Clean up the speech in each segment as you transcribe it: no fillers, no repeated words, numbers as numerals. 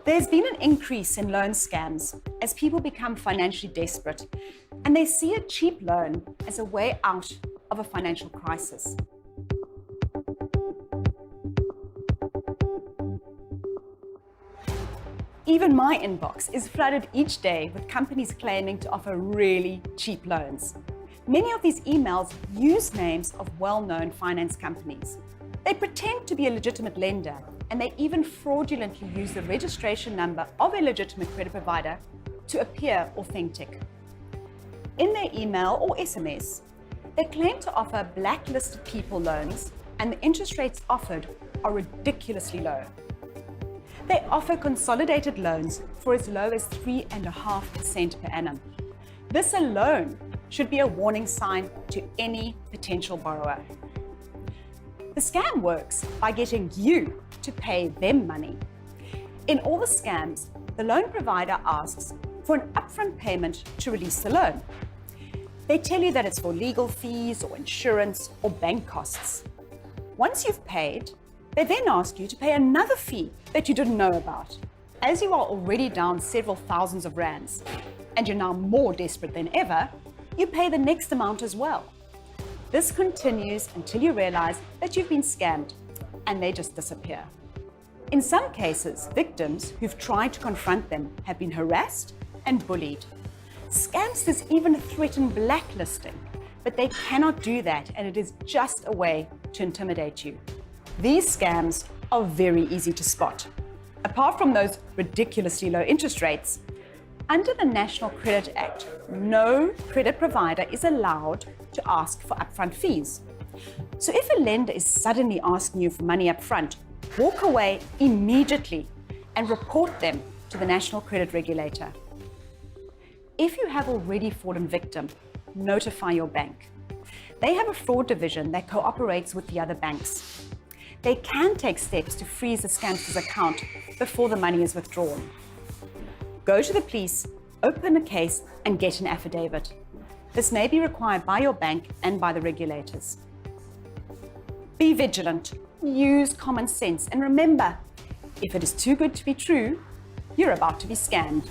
There's been an increase in loan scams as people become financially desperate and they see a cheap loan as a way out of a financial crisis. Even my inbox is flooded each day with companies claiming to offer really cheap loans. Many of these emails use names of well-known finance companies. They pretend to be a legitimate lender, and they even fraudulently use the registration number of a legitimate credit provider to appear authentic. In their email or SMS, they claim to offer blacklisted people loans, and the interest rates offered are ridiculously low. They offer consolidated loans for as low as 3.5% per annum. This alone should be a warning sign to any potential borrower. The scam works by getting you to pay them money. In all the scams, the loan provider asks for an upfront payment to release the loan. They tell you that it's for legal fees or insurance or bank costs. Once you've paid, they then ask you to pay another fee that you didn't know about. As you are already down several thousands of rands, and you're now more desperate than ever, you pay the next amount as well. This continues until you realize that you've been scammed, and they just disappear. In some cases, victims who've tried to confront them have been harassed and bullied. Scamsters even threaten blacklisting, but they cannot do that, and it is just a way to intimidate you. These scams are very easy to spot. Apart from those ridiculously low interest rates, under the National Credit Act, no credit provider is allowed to ask for upfront fees. So if a lender is suddenly asking you for money upfront, walk away immediately and report them to the National Credit Regulator. If you have already fallen victim, notify your bank. They have a fraud division that cooperates with the other banks. They can take steps to freeze the scamster's account before the money is withdrawn. Go to the police, open a case, and get an affidavit. This may be required by your bank and by the regulators. Be vigilant, use common sense, and remember, if it is too good to be true, you're about to be scammed.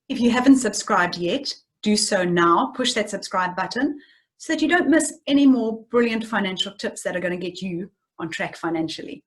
If you haven't subscribed yet, do so now. Push that subscribe button so that you don't miss any more brilliant financial tips that are going to get you on track financially.